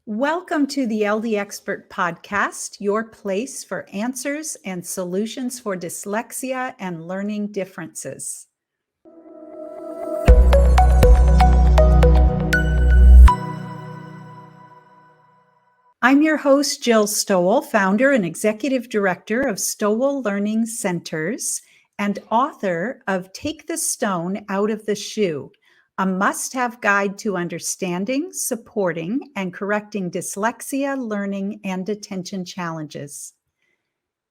Welcome to the LD Expert Podcast, your place for answers and solutions for dyslexia and learning differences. I'm your host, Jill Stowell, founder and executive director of Stowell Learning Centers and author of Take the Stone Out of the Shoe, a must-have guide to understanding, supporting, and correcting dyslexia, learning, and attention challenges.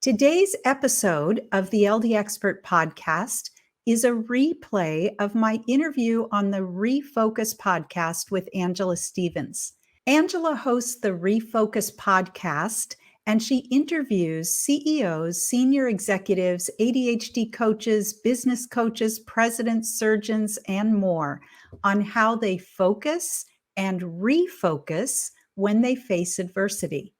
Today's episode of the LD Expert Podcast is a replay of my interview on the Refocus Podcast with Angela Stevens. Angela hosts the Refocus Podcast, and she interviews CEOs, senior executives, ADHD coaches, business coaches, presidents, surgeons, and more on how they focus and refocus when they face adversity.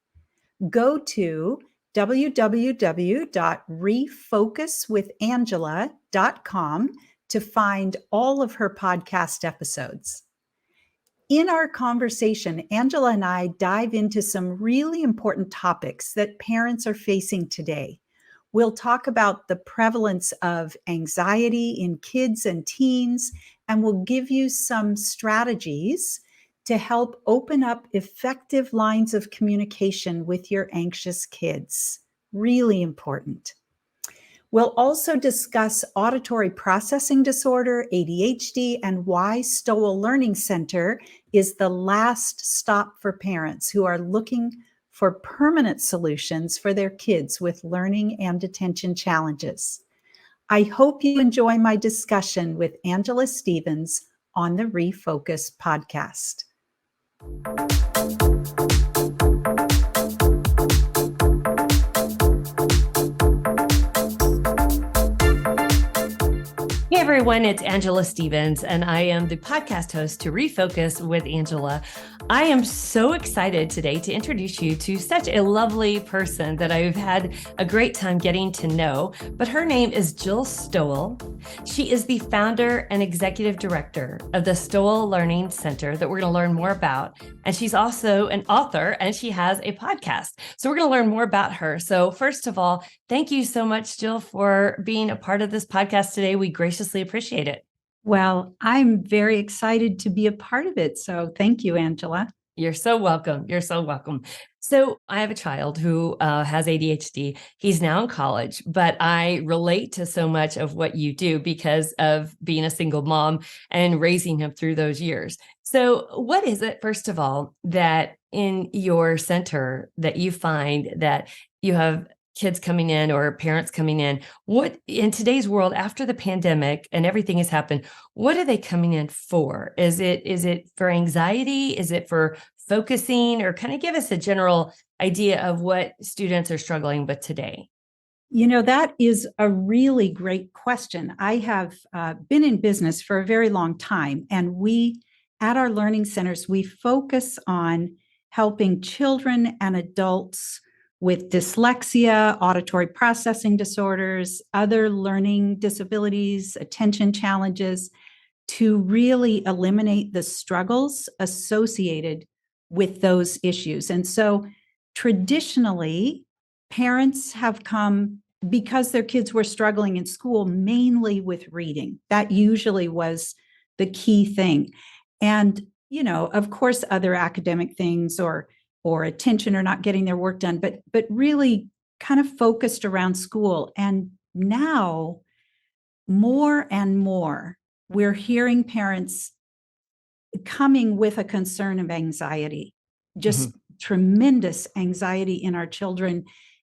Go to www.refocuswithangela.com to find all of her podcast episodes. In our conversation, Angela and I dive into some really important topics that parents are facing today. We'll talk about the prevalence of anxiety in kids and teens, and we'll give you some strategies to help open up effective lines of communication with your anxious kids. Really important. We'll also discuss auditory processing disorder, ADHD, and why Stowell Learning Center is the last stop for parents who are looking for permanent solutions for their kids with learning and attention challenges. I hope you enjoy my discussion with Angela Stevens on the Refocus Podcast. Hey everyone, it's Angela Stevens, and I am the podcast host to Refocus with Angela. I am so excited today to introduce you to such a lovely person that I've had a great time getting to know, but her name is Jill Stowell. She is the founder and executive director of the Stowell Learning Center that we're going to learn more about. And she's also an author, and she has a podcast. So we're going to learn more about her. So first of all, thank you so much, Jill, for being a part of this podcast today. We graciously appreciate it. Well, I'm very excited to be a part of it. So thank you, Angela. You're so welcome. You're so welcome. So I have a child who has ADHD. He's now in college, but I relate to so much of what you do because of being a single mom and raising him through those years. So what is it, first of all, that in your center that you find that you have kids coming in or parents coming in? What in today's world, after the pandemic and everything has happened, what are they coming in for? Is it for anxiety? Is it for focusing? Or kind of give us a general idea of what students are struggling with today? You know, that is a really great question. I have been in business for a very long time, and we, at our learning centers, we focus on helping children and adults with dyslexia, auditory processing disorders, other learning disabilities, attention challenges, to really eliminate the struggles associated with those issues. And so traditionally, parents have come because their kids were struggling in school, mainly with reading. That usually was the key thing. And, you know, of course, other academic things or attention or not getting their work done, but really kind of focused around school. And now, more and more, we're hearing parents coming with a concern of anxiety, just tremendous anxiety in our children,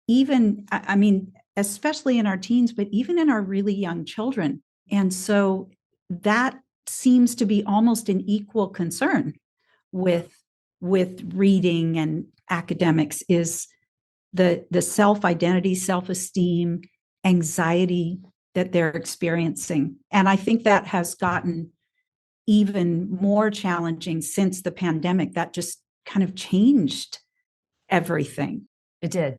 even, I mean, especially in our teens, but even in our really young children. And so that seems to be almost an equal concern with reading and academics, is the self-identity, self-esteem, anxiety that they're experiencing. And I think that has gotten even more challenging since the pandemic. That just kind of changed everything. It did.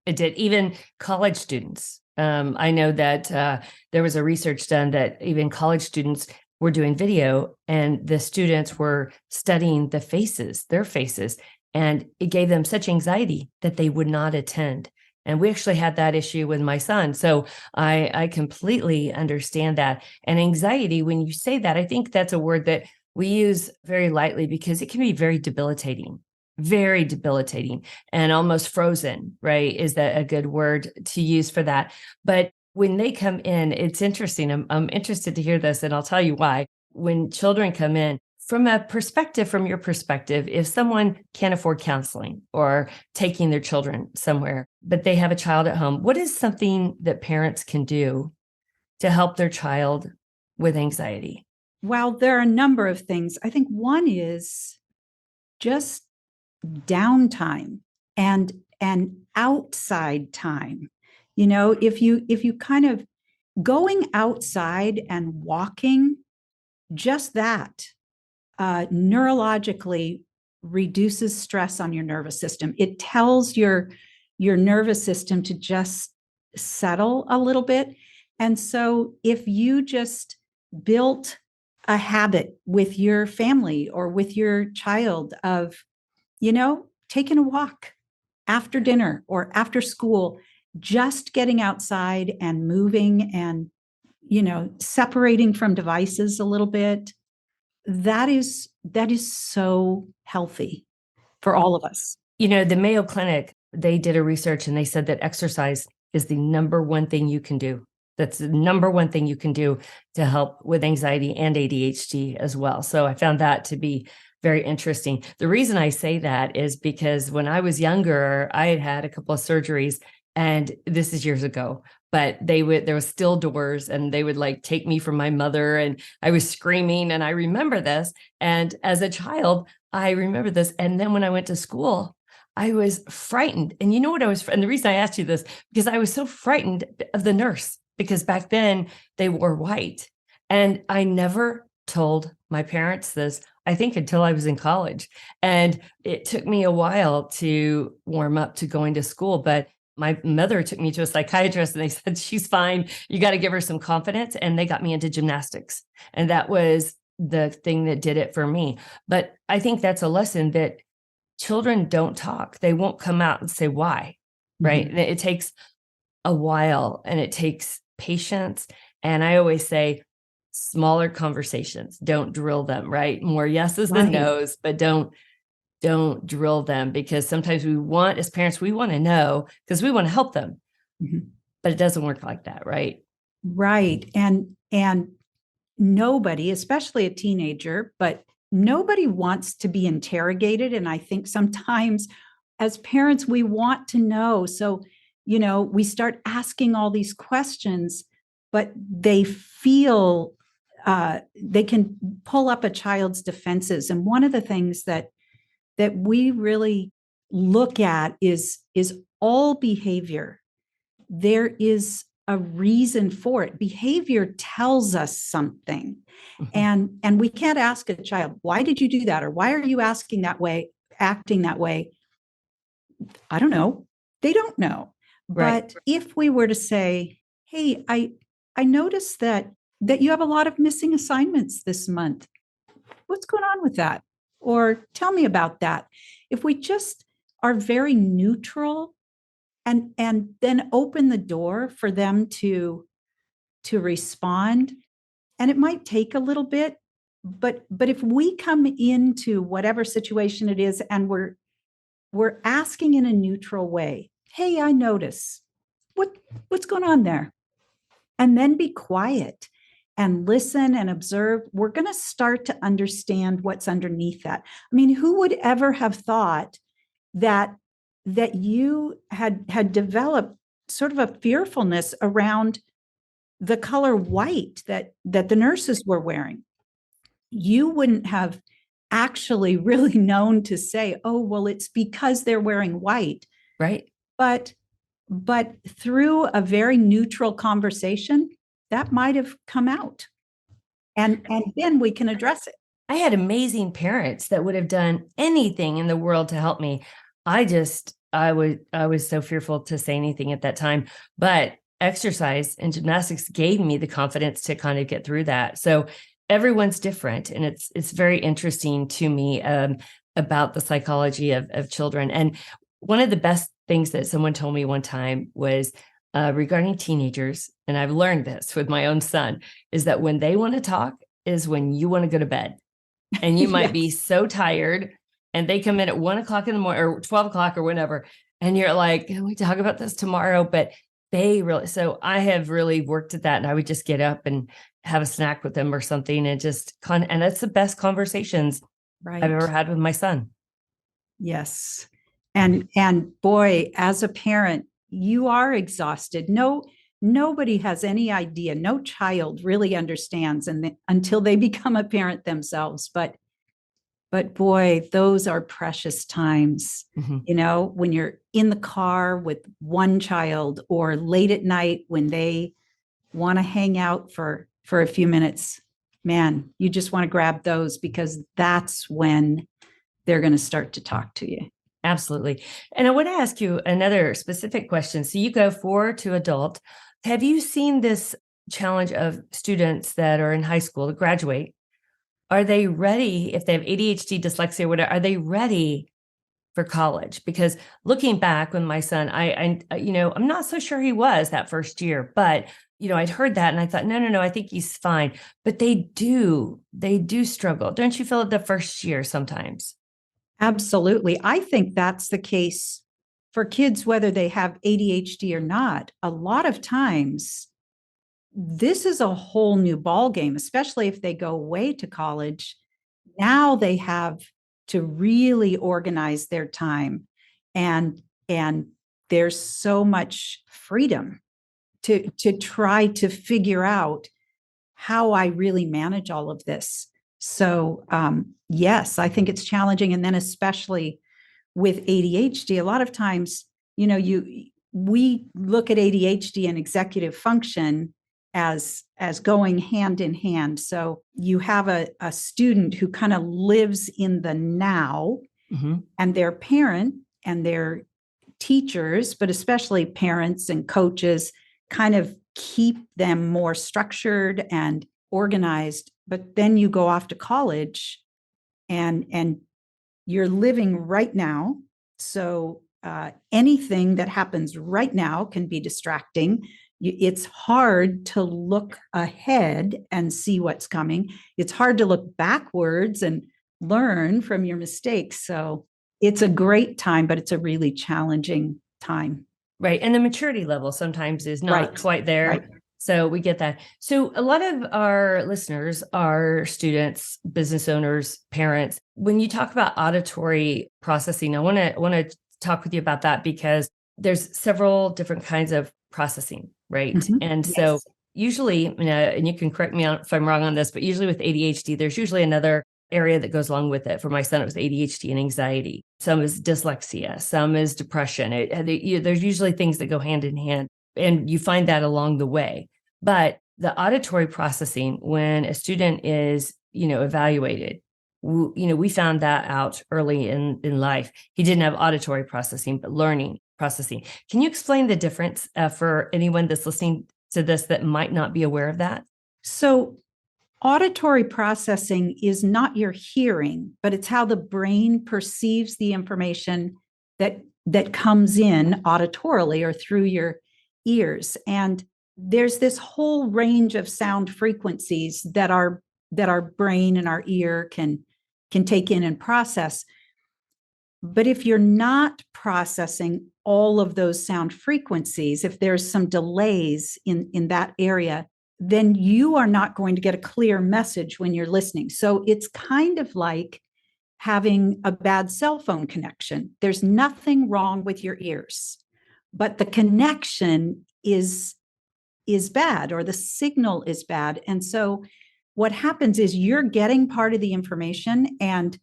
Even college students. I know that there was a research done that even college students were doing video, and the students were studying their faces, And it gave them such anxiety that they would not attend. And we actually had that issue with my son. So I completely understand that. And anxiety, when you say that, I think that's a word that we use very lightly because it can be very debilitating and almost frozen, right? Is that a good word to use for that? But when they come in, it's interesting. I'm interested to hear this, and I'll tell you why. When children come in, from your perspective, if someone can't afford counseling or taking their children somewhere, but they have a child at home, what is something that parents can do to help their child with anxiety? Well, there are a number of things. I think one is just downtime and outside time. If you kind of going outside and walking, just that neurologically reduces stress on your nervous system. It tells your nervous system to just settle a little bit. And so if you just built a habit with your family or with your child of, taking a walk after dinner or after school, just getting outside and moving and, separating from devices a little bit, that is so healthy for all of us. The Mayo Clinic, they did a research and they said that exercise is the number one thing you can do. That's the number one thing you can do to help with anxiety and ADHD as well. So I found that to be very interesting. The reason I say that is because when I was younger, I had had a couple of surgeries, and this is years ago, but there was still doors, and they would take me from my mother, and I was screaming, and I remember this. And as a child, I remember this. And then when I went to school, I was frightened. And you know what and the reason I asked you this, because I was so frightened of the nurse, because back then they wore white. And I never told my parents this, I think, until I was in college. And it took me a while to warm up to going to school. But my mother took me to a psychiatrist, and they said, she's fine. You got to give her some confidence. And they got me into gymnastics. And that was the thing that did it for me. But I think that's a lesson that children don't talk. They won't come out and say why, right? Mm-hmm. It takes a while, and it takes patience. And I always say, smaller conversations, don't drill them, right? More yeses than nos, but don't drill them, because sometimes as parents, we want to know because we want to help them, mm-hmm. but it doesn't work like that, right? Right. And nobody, especially a teenager, but nobody wants to be interrogated. And I think sometimes as parents, we want to know. So, we start asking all these questions, but they feel they can pull up a child's defenses. And one of the things that we really look at is all behavior. There is a reason for it. Behavior tells us something. Mm-hmm. And we can't ask a child, why did you do that? Or why are you acting that way? I don't know. They don't know. Right. But if we were to say, hey, I noticed that you have a lot of missing assignments this month. What's going on with that? Or tell me about that. If we just are very neutral and then open the door for them to respond, and it might take a little bit, but if we come into whatever situation it is and we're asking in a neutral way, hey, I notice what's going on there, and then be quiet and listen and observe, we're going to start to understand what's underneath that. I mean, who would ever have thought that you had developed sort of a fearfulness around the color white that the nurses were wearing? You wouldn't have actually really known to say, oh, well, it's because they're wearing white. Right. But through a very neutral conversation, that might have come out. And then we can address it. I had amazing parents that would have done anything in the world to help me. I was so fearful to say anything at that time, but exercise and gymnastics gave me the confidence to kind of get through that. So everyone's different, and it's very interesting to me. about the psychology of children. And one of the best things that someone told me one time was regarding teenagers, and I've learned this with my own son, is that when they want to talk is when you want to go to bed. And you might be so tired, and they come in at 1:00 in the morning or 12:00 or whenever. And you're like, can we talk about this tomorrow? But so I have really worked at that. And I would just get up and have a snack with them or something and and that's the best conversations I've ever had with my son. Yes. And boy, as a parent, you are exhausted. Nobody has any idea. No child really understands until they become a parent themselves. But boy, those are precious times, when you're in the car with one child or late at night when they want to hang out for a few minutes. Man, you just want to grab those because that's when they're going to start to talk to you. Absolutely. And I want to ask you another specific question. So you go 4 to adult. Have you seen this challenge of students that are in high school to graduate? Are they ready, if they have ADHD, dyslexia, whatever, are they ready for college? Because looking back when my son, I'm not so sure he was that first year, but I'd heard that and I thought, no, I think he's fine. But they do struggle. Don't you feel it the first year sometimes? Absolutely. I think that's the case for kids, whether they have ADHD or not. A lot of times, this is a whole new ballgame, especially if they go away to college. Now they have to really organize their time, and there's so much freedom to try to figure out how I really manage all of this. So yes, I think it's challenging. And then especially with ADHD, a lot of times, we look at ADHD and executive function as going hand in hand. So you have a student who kind of lives in the now, and their parent and their teachers, but especially parents and coaches, kind of keep them more structured and organized. But then you go off to college and you're living right now. So anything that happens right now can be distracting. It's hard to look ahead and see what's coming. It's hard to look backwards and learn from your mistakes. So it's a great time, but it's a really challenging time. Right. And the maturity level sometimes is not quite there. Right. So we get that. So a lot of our listeners are students, business owners, parents. When you talk about auditory processing, I want to talk with you about that because there's several different kinds of processing, right? And so usually, and you can correct me if I'm wrong on this, but usually with ADHD, there's usually another area that goes along with it. For my son, it was ADHD and anxiety. Some is dyslexia, some is depression. There's usually things that go hand in hand, and you find that along the way. But the auditory processing, when a student is, evaluated, we found that out early in life. He didn't have auditory processing, but learning processing. Can you explain the difference for anyone that's listening to this that might not be aware of that? So auditory processing is not your hearing, but it's how the brain perceives the information that comes in auditorily or through your ears. And there's this whole range of sound frequencies that our brain and our ear can take in and process. But if you're not processing all of those sound frequencies, if there's some delays in that area, then you are not going to get a clear message when you're listening. So it's kind of like having a bad cell phone connection. There's nothing wrong with your ears, but the connection is bad, or the signal is bad. And so what happens is you're getting part of the information, and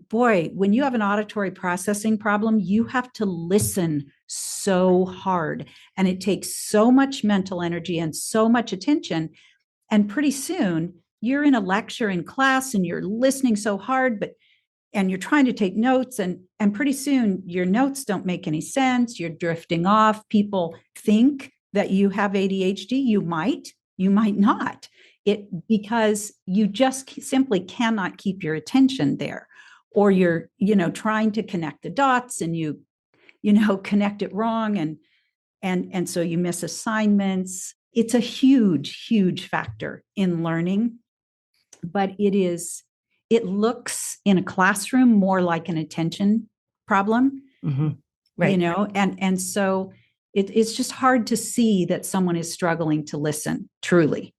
boy, when you have an auditory processing problem, you have to listen so hard, and it takes so much mental energy and so much attention. And pretty soon you're in a lecture in class and you're listening so hard, and you're trying to take notes, and pretty soon your notes don't make any sense. You're drifting off. People think that you have ADHD. You might not. Because you just simply cannot keep your attention there. or you're, trying to connect the dots and you connect it wrong, and so you miss assignments. It's a huge, huge factor in learning, but it looks in a classroom more like an attention problem. Mm-hmm. Right. And so it's just hard to see that someone is struggling to listen truly.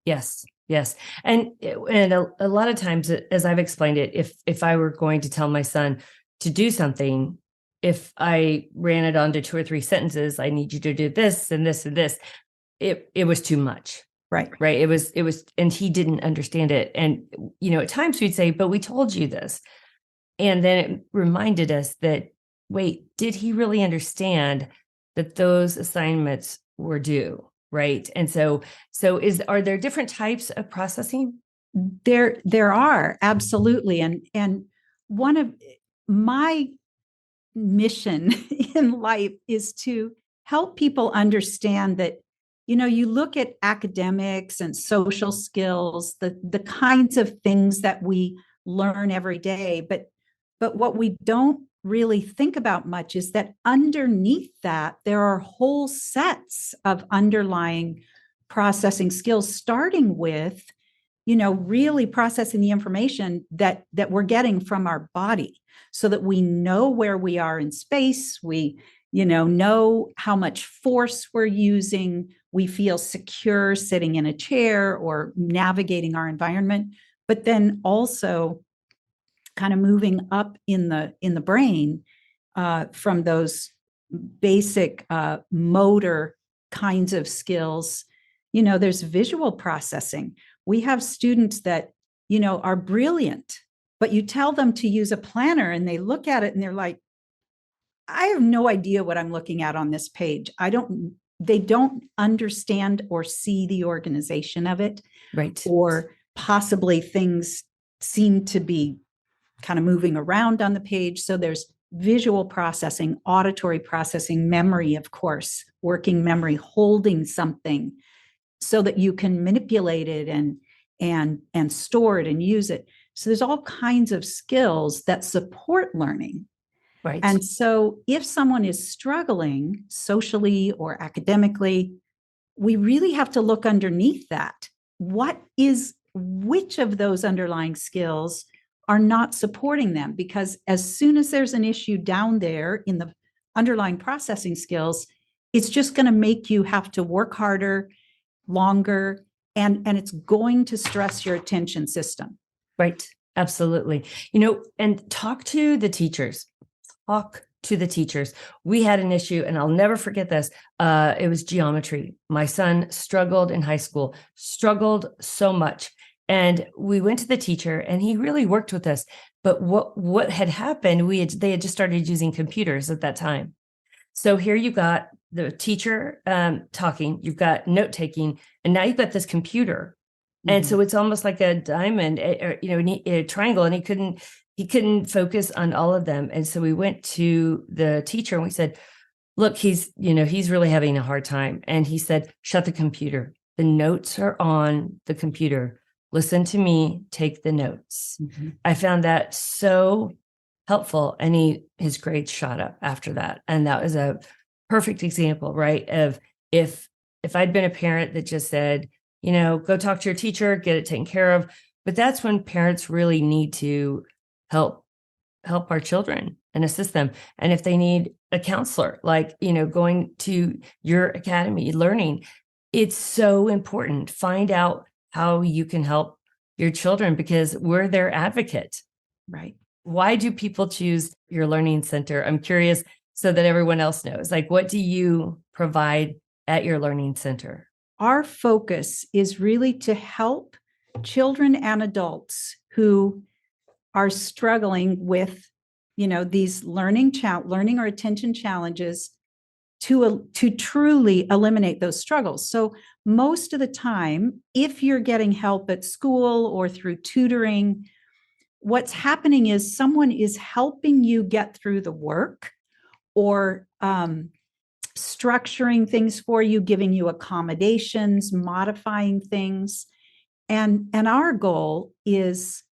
Yes. Yes. And a lot of times, as I've explained it, if I were going to tell my son to do something, if I ran it onto 2 or 3 sentences, I need you to do this and this and this, it was too much. Right. Right. It was, and he didn't understand it. And, at times we'd say, but we told you this. And then it reminded us that, wait, did he really understand that those assignments were due? Right. And so are there different types of processing? There are, absolutely. And one of my mission in life is to help people understand that, you look at academics and social skills, the kinds of things that we learn every day, but what we don't really think about much is that underneath that, there are whole sets of underlying processing skills, starting with, really processing the information that we're getting from our body, so that we know where we are in space. We, know how much force we're using. We feel secure sitting in a chair or navigating our environment, but then also kind of moving up in the brain from those basic motor kinds of skills. There's visual processing. We have students that, are brilliant, but you tell them to use a planner and they look at it and they're like, I have no idea what I'm looking at on this page. They don't understand or see the organization of it. Right. Or possibly things seem to be kind of moving around on the page. So there's visual processing, auditory processing, memory, of course, working memory, holding something so that you can manipulate it and store it and use it. So there's all kinds of skills that support learning. Right. And so if someone is struggling socially or academically, we really have to look underneath that. Which of those underlying skills are not supporting them? Because as soon as there's an issue down there in the underlying processing skills, it's just going to make you have to work harder, longer, and it's going to stress your attention system. Right. Absolutely. And talk to the teachers. We had an issue, and I'll never forget this. It was geometry. My son struggled in high school, struggled so much. And we went to the teacher and he really worked with us. But what had happened, they had just started using computers at that time. So here you got the teacher talking, you've got note taking, and now you've got this computer. Mm-hmm. And so it's almost like a diamond, a triangle, and he couldn't focus on all of them. And so we went to the teacher and we said, look, he's really having a hard time. And he said, shut the computer. The notes are on the computer. Listen to me, take the notes. Mm-hmm. I found that so helpful. And his grades shot up after that. And that was a perfect example, right? Of if I'd been a parent that just said, go talk to your teacher, get it taken care of. But that's when parents really need to help our children and assist them. And if they need a counselor, like, going to your academy, learning, it's so important. Find out how you can help your children, because we're their advocate. Right. Why do people choose your learning center? I'm curious, so that everyone else knows, like, what do you provide at your learning center? Our focus is really to help children and adults who are struggling with, these learning or attention challenges to truly eliminate those struggles. So most of the time, if you're getting help at school or through tutoring, what's happening is someone is helping you get through the work, or structuring things for you, giving you accommodations, modifying things. And our goal is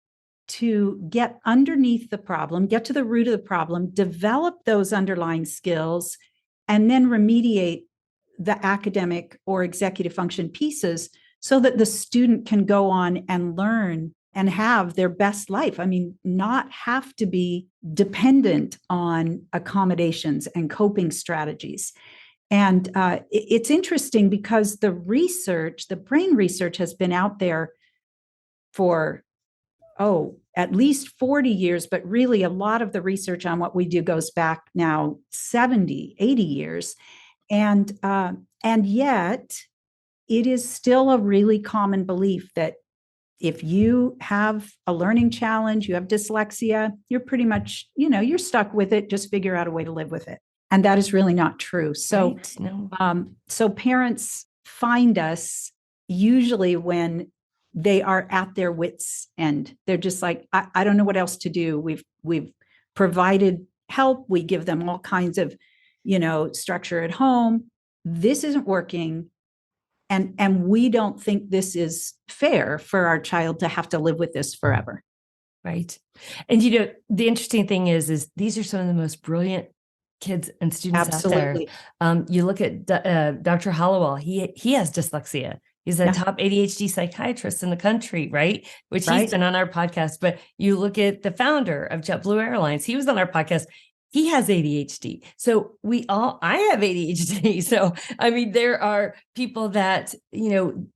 to get underneath the problem, get to the root of the problem, develop those underlying skills, and then remediate the academic or executive function pieces so that the student can go on and learn and have their best life. I mean, not have to be dependent on accommodations and coping strategies. And it's interesting because the brain research has been out there for, at least 40 years, but really a lot of the research on what we do goes back now 70, 80 years. And yet it is still a really common belief that if you have a learning challenge, you have dyslexia, you're pretty much, you're stuck with it, just figure out a way to live with it. And that is really not true. So, Right. No. So parents find us usually when they are at their wits' end. They're just like, I don't know what else to do. We've provided help. We give them all kinds of, structure at home. This isn't working. And we don't think this is fair for our child to have to live with this forever. Right. And, the interesting thing is these are some of the most brilliant kids and students Absolutely. out there. You look at Dr. Hollowell, he has dyslexia. He's a top ADHD psychiatrist in the country, right? Which he's been on our podcast. But you look at the founder of JetBlue Airlines, he was on our podcast. He has ADHD. So I have ADHD. So, I mean, there are people that,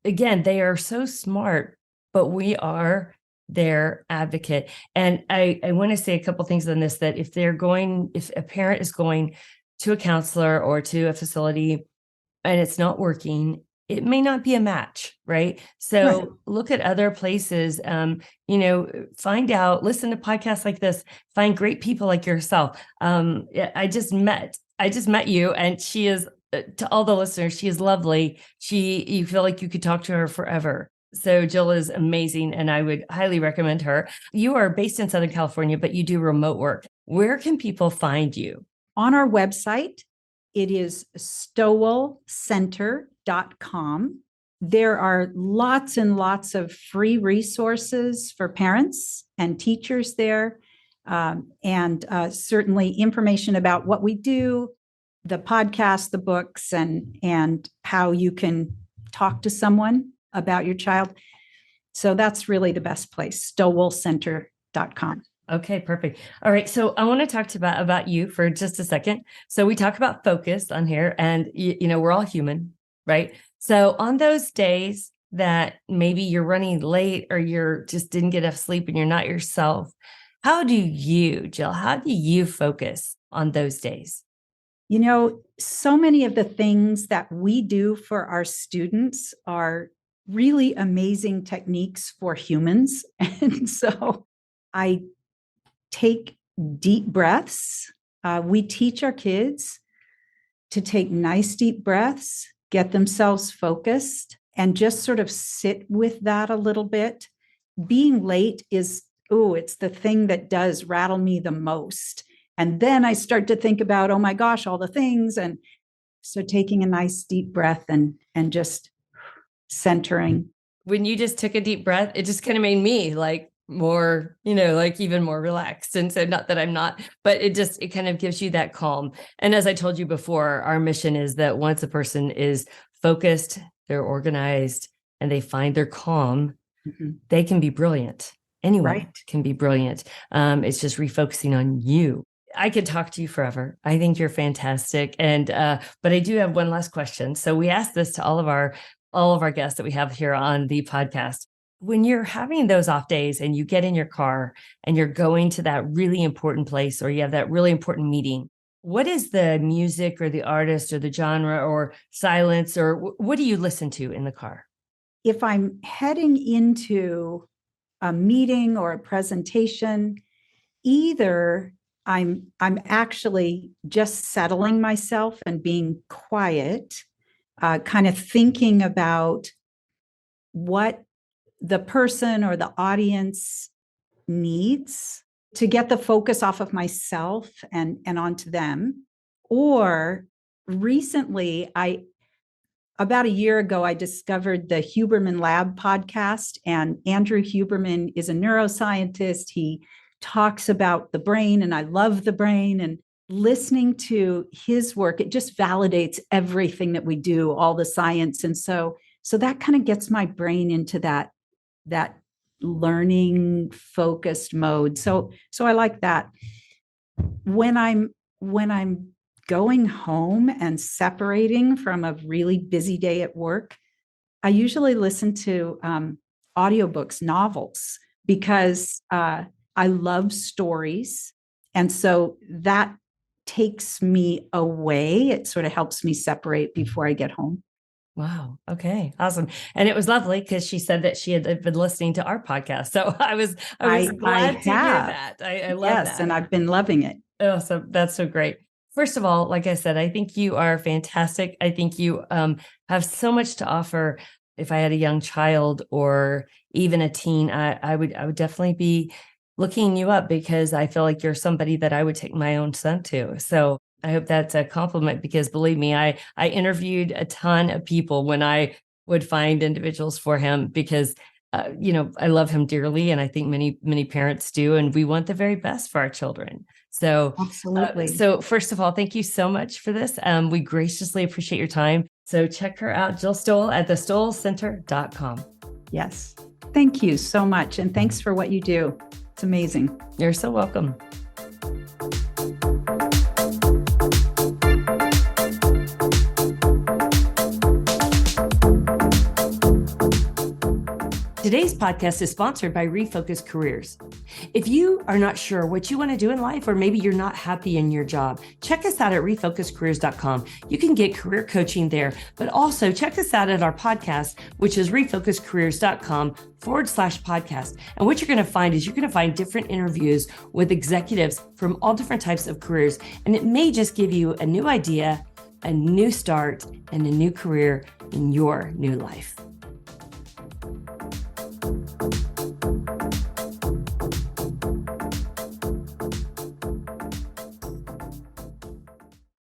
again, they are so smart, but we are their advocate. And I want to say a couple things on this, that if a parent is going to a counselor or to a facility and it's not working, it may not be a match, right? So look at other places, find out, listen to podcasts like this, find great people like yourself. I just met you, and she is, to all the listeners, she is lovely. You feel like you could talk to her forever. So Jill is amazing, and I would highly recommend her. You are based in Southern California, but you do remote work. Where can people find you? On our website, it is stowellcenter.com. There are lots and lots of free resources for parents and teachers there, and certainly information about what we do, the podcast, the books, and how you can talk to someone about your child. So that's really the best place, stowellcenter.com. Okay, perfect. All right. So I want to talk about you for just a second. So we talk about focus on here, and we're all human, right? So on those days that maybe you're running late or you're just didn't get enough sleep and you're not yourself, Jill, how do you focus on those days? So many of the things that we do for our students are really amazing techniques for humans. And so I take deep breaths. We teach our kids to take nice deep breaths, get themselves focused, and just sort of sit with that a little bit. Being late is, it's the thing that does rattle me the most. And then I start to think about, oh my gosh, all the things. And so taking a nice deep breath and just centering. When you just took a deep breath, it just kind of made me like more, like even more relaxed. And so not that I'm not, but it kind of gives you that calm. And as I told you before, our mission is that once a person is focused, they're organized, and they find their calm, they can be brilliant. Anyone can be brilliant. It's just refocusing on you. I could talk to you forever. I think you're fantastic. And, but I do have one last question. So we ask this to all of our guests that we have here on the podcast. When you're having those off days and you get in your car and you're going to that really important place, or you have that really important meeting, what is the music or the artist or the genre or silence, or what do you listen to in the car? If I'm heading into a meeting or a presentation, either I'm actually just settling myself and being quiet, kind of thinking about what the person or the audience needs to get the focus off of myself and onto them. Or recently, about a year ago, I discovered the Huberman Lab podcast, and Andrew Huberman is a neuroscientist. He talks about the brain, and I love the brain, and listening to his work, it just validates everything that we do, all the science. And so that kind of gets my brain into that learning focused mode. So I like that. When I'm going home and separating from a really busy day at work, I usually listen to audiobooks, novels, because I love stories. And so that takes me away. It sort of helps me separate before I get home. Wow. Okay. Awesome. And it was lovely because she said that she had been listening to our podcast. So I was glad to hear that. I love that. Yes, and I've been loving it. Oh, so that's so great. First of all, like I said, I think you are fantastic. I think you have so much to offer. If I had a young child or even a teen, I would definitely be looking you up, because I feel like you're somebody that I would take my own son to. So I hope that's a compliment, because believe me, I interviewed a ton of people when I would find individuals for him, because I love him dearly, and I think many parents do, and we want the very best for our children. So absolutely. So first of all, thank you so much for this. We graciously appreciate your time. So check her out, Jill Stowell, at thestowellcenter.com. Yes. Thank you so much. And thanks for what you do. It's amazing. You're so welcome. Today's podcast is sponsored by Refocus Careers. If you are not sure what you want to do in life, or maybe you're not happy in your job, check us out at refocuscareers.com. You can get career coaching there, but also check us out at our podcast, which is refocuscareers.com/podcast. And what you're going to find is you're going to find different interviews with executives from all different types of careers. And it may just give you a new idea, a new start, and a new career in your new life.